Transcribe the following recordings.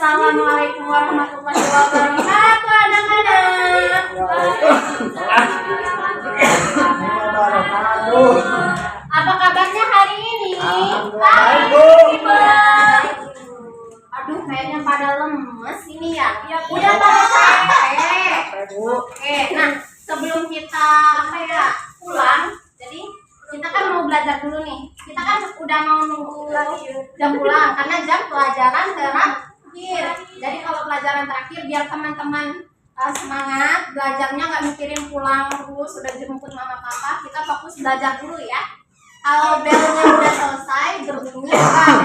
Assalamualaikum warahmatullahi wabarakatuh, anak-anak. Apa kabarnya hari ini? Baik. Aduh, kayaknya pada lemes ini ya. Udah pada capek. Oke, nah sebelum kita pulang, jadi kita kan mau belajar dulu nih. Kita kan udah mau nunggu jam pulang karena jam pelajaran terakhir. Jadi kalau pelajaran terakhir biar teman-teman semangat belajarnya, nggak mikirin pulang terus sudah jemput mama papa, kita fokus belajar dulu ya. Kalau belnya udah selesai berbunyi,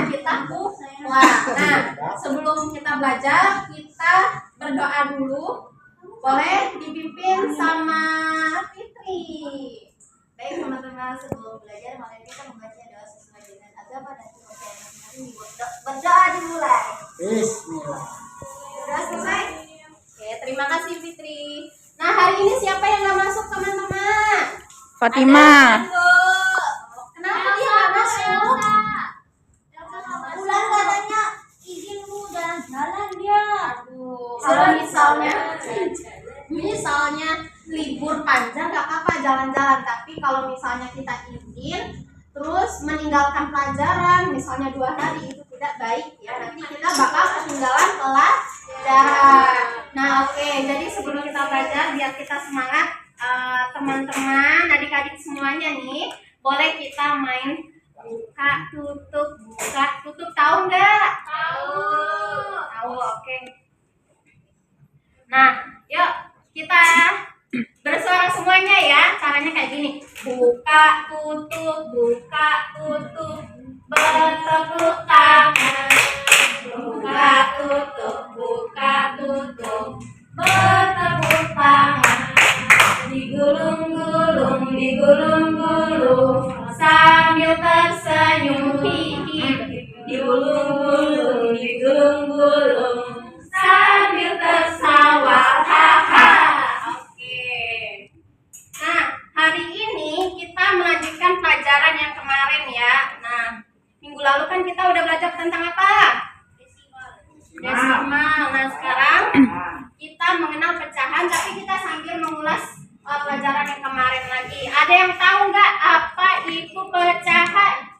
kita pulang. Nah, sebelum kita belajar, kita berdoa dulu. Boleh dipimpin sama Fitri. Baik teman-teman, sebelum belajar mari kita membaca doa sesuai dengan agama dan kepercayaan masing-masing. Berdoa dimulai. Bismillah. Sudah selesai? Oke, terima kasih Fitri. Nah, hari ini siapa yang nggak masuk teman-teman? Fatimah. Kenapa dia nggak masuk? Bulan katanya izin bu jalan-jalan dia. Aduh, kalau misalnya libur panjang nggak apa-apa jalan-jalan, tapi kalau misalnya kita izin terus meninggalkan pelajaran misalnya 2 hari, itu tidak baik ya, nanti kita bakal ketinggalan pelajaran. Nah oke, jadi sebelum kita belajar biar kita semangat, teman-teman adik-adik semuanya nih, boleh kita main buka tutup, tahu nggak? Tahu, oke. Nah yuk kita bersuara semuanya ya. Caranya kayak gini: buka tutup, bertepuk tangan. Buka tutup, bertepuk tangan. Digulung-gulung sambil tersenyum, hihi. Digulung-gulung sambil tertawa, haha. Nah, hari ini kita melanjutkan pelajaran yang kemarin ya. Nah, minggu lalu kan kita udah belajar tentang apa? Desimal. Nah, sekarang kita mengenal pecahan, tapi kita sambil mengulas pelajaran yang kemarin lagi. Ada yang tahu nggak apa itu pecahan?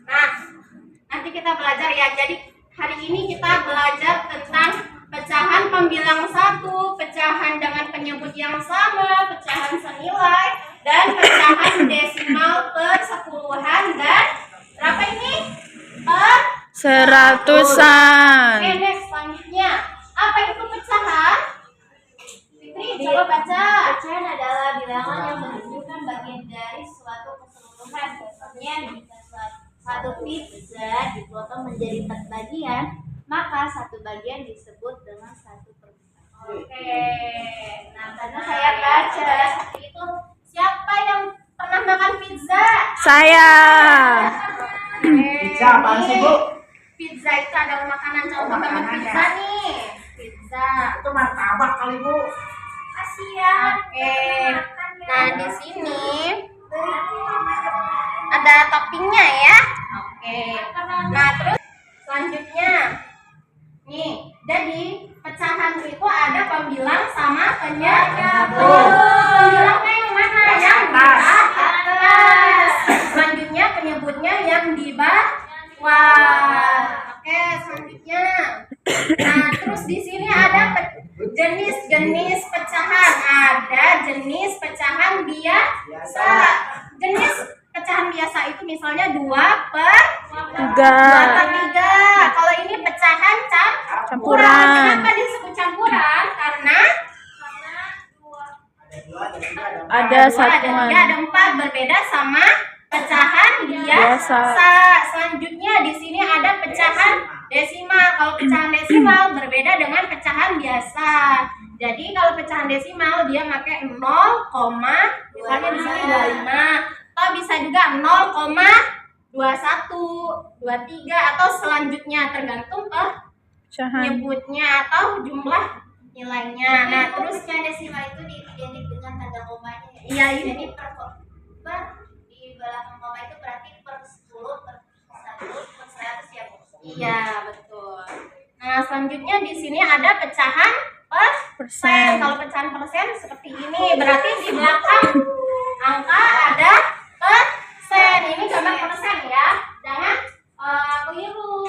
Nah, nanti kita belajar ya. Jadi hari ini kita belajar tentang pecahan pembilang 1, pecahan dengan penyebut yang sama, pecahan senilai, dan pecahan desimal per sepuluhan dan berapa ini? Per Seratusan. Oke, next selanjutnya. Apa itu pecahan? Fitri, coba baca. Pecahan adalah bilangan yang menunjukkan bagian dari suatu keseluruhan. Contohnya, jika satu pizza dipotong menjadi 4 bagian, maka satu bagian disebut dengan satu permukaan. Oke. Nah, karena saya baca seperti itu. Siapa yang pernah makan pizza? Saya. Pizza apaan sih, Bu? Pizza itu adalah makanan contoh teman pizza nih. Pizza. Itu martabak kali, Bu. Kasihan. Oke. Nah, di sini ada toppingnya ya. Oke. Nah, terus selanjutnya nih, jadi pecahan itu ada pembilang sama penyebut. Pembilangnya yang mana? Yang di atas. Selanjutnya penyebutnya yang di bawah. Oke, selanjutnya. Nah, terus di sini ada jenis-jenis pecahan. Ada jenis pecahan biasa. Jenis pecahan biasa itu misalnya 2/3. Kalau ini pecahan campuran. Kenapa disebut campuran? Karena Ada dua, ada 3, satuan. ada 4, berbeda sama pecahan biasa. Selanjutnya di sini ada pecahan desimal. Kalau pecahan desimal berbeda dengan pecahan biasa. Jadi kalau pecahan desimal dia pakai 0, misalnya di sini 25, atau bisa juga 0,21, 23 atau selanjutnya tergantung Pecahan. nyebutnya atau jumlah nilainya. Nah, terus pecahan desimal itu identik dengan tanda komanya. iya ini Jadi di belakang koma itu berarti per 10, per 1, per 100 ya, Bu. Iya, betul. Nah, selanjutnya di sini ada pecahan persen. Persen. Kalau pecahan persen seperti ini, berarti di belakang angka ada persen. Ini gambar persen ya. Jangan keliru.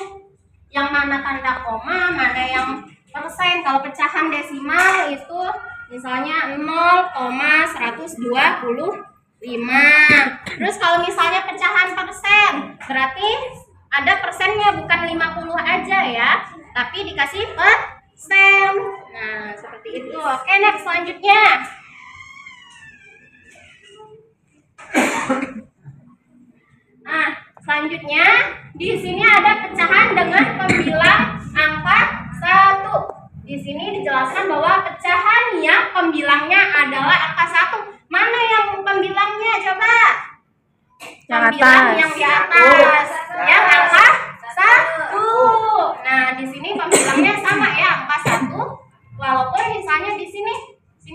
Yang mana tanda koma, mana yang persen. Kalau pecahan desimal itu misalnya 0,125. Terus kalau misalnya pecahan persen, berarti ada persennya, bukan 50 aja ya, tapi dikasih persen. Nah, seperti itu. Oke, next selanjutnya. Nah, selanjutnya di sini ada pecahan dengan pembilang angka 1. Di sini dijelaskan bahwa pecahan yang pembilangnya adalah angka 1. Mana yang pembilangnya? Coba. Yang Pembilang atas. yang di atas. Yang angka 1. Nah, di sini pembilangnya sama ya, angka 1. Walaupun misalnya di sini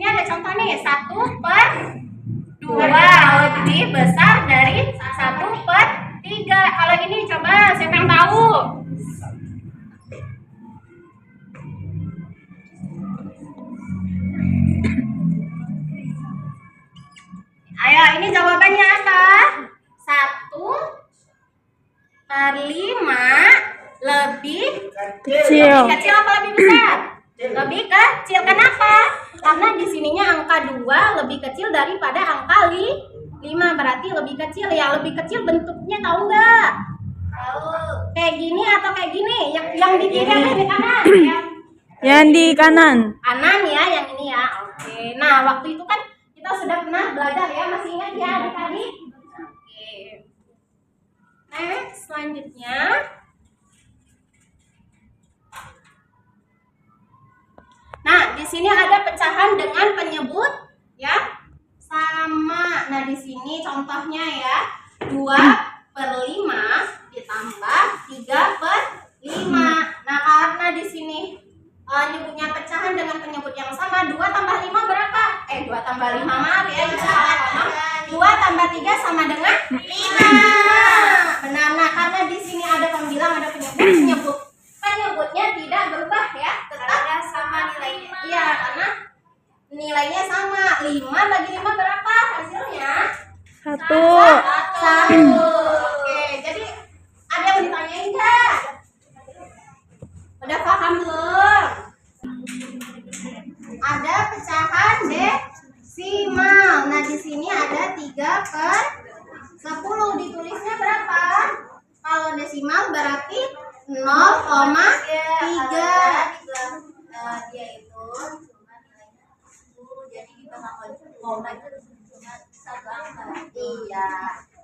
ada contoh nih, 1/2 lebih besar dari 1/3. Kalau ini coba siapa yang tahu? Ayo, ini jawabannya apa? 1/5 lebih Kecil. kecil apa lebih besar? Lebih kecil. Kenapa? Karena di sininya angka 2 lebih kecil daripada angka 5, berarti lebih kecil ya. Lebih kecil bentuknya tahu nggak? Tahu. Kayak gini atau kayak gini? Yang di kiri atau di kanan? Yang di kanan. Kanan ya, yang ini ya. Oke. Nah, waktu itu kan kita sudah pernah belajar ya, masih ingat ya adik-adik? Oke. Next, selanjutnya. Nah, di sini ada pecahan dengan penyebut ya sama. Nah, di sini contohnya ya, 2/5 ditambah 3/5. Nah, karena di sini nyebutnya pecahan dengan penyebut yang sama, 2 tambah 5 berapa? 2 tambah 5, maaf ya, salah ngomong. 2 tambah 3 sama dengan 5. Benar. Nah, karena di sini ada pembilang, ada penyebut. Penyebutnya tidak berubah ya, tetap sama nilainya. iya, karena nilainya sama. 5 bagi 5 berapa hasilnya? 1. 1. Oke, jadi ada yang ditanyain nggak? Udah paham belum? Ada pecahan desimal. Nah, di sini ada 3/10. Ditulisnya berapa? Kalau desimal berarti 0,3. Dia itu cuma nilainya 10, jadi kita mau lagi cuma satu angka. Iya.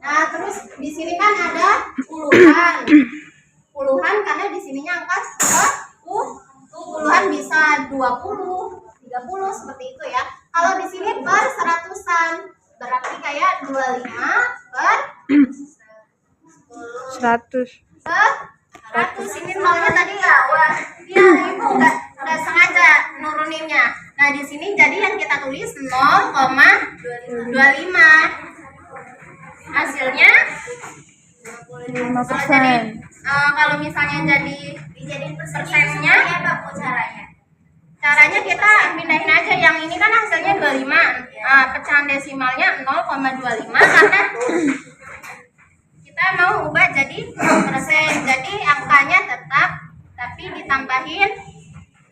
Nah, terus di sini kan ada puluhan. Puluhan karena di sininya angka puluhan bisa 20, 30 seperti itu ya. Kalau di sini per seratusan, berarti kayak 25 per 100. 100. Ini nolnya tadi ya, wah, iya ibu nggak sengaja nuruninnya. Nah, di sini jadi yang kita tulis 0,25. Hasilnya 5%. kalau misalnya jadi dijadiin persennya ya Pak, caranya. Caranya kita pindahin aja, yang ini kan hasilnya 25. Pecahan desimalnya 0,25 karena kita mau ubah jadi persen. Jadi angkanya tetap tapi ditambahin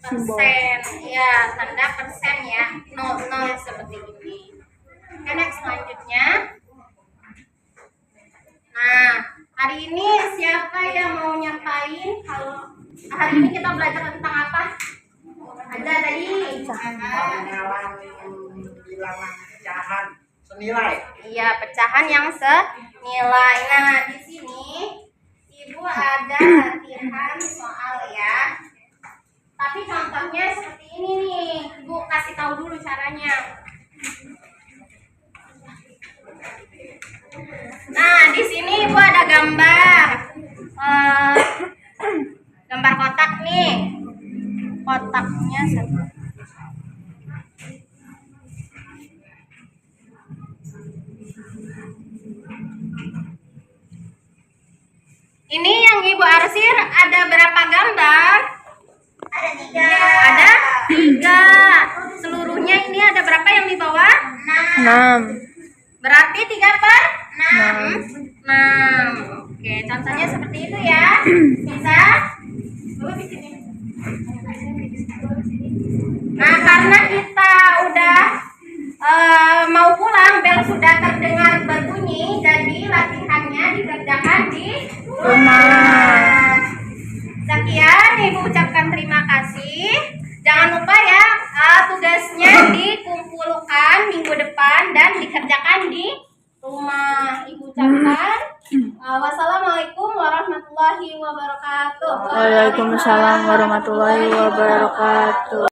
persen. Ya, tanda persen ya. 0 seperti ini. Oke, next selanjutnya. Nah, hari ini siapa yang mau nyampain? Kalau hari ini kita belajar tentang apa? Ada tadi bilangan pecahan senilai. iya, pecahan yang senilai. Nah, di sini ibu ada latihan soal ya. Tapi contohnya seperti ini nih. Ibu kasih tahu dulu caranya. Nah, di sini ibu ada gambar gambar kotak nih. Kotaknya satu. Ini yang ibu arsir ada Berarti 3 per 6. Oke, contohnya seperti itu ya. Bisa? Nah, karena kita udah mau pulang, bel sudah terdengar berbunyi, jadi latihannya dikerjakan di rumah. Sekian, Ibu ucapkan terima kasih. Jangan lupa ya, tugasnya dikumpulkan minggu depan dan dikerjakan di rumah. Ibu ucapkan wassalamualaikum warahmatullahi wabarakatuh. Waalaikumsalam warahmatullahi wabarakatuh.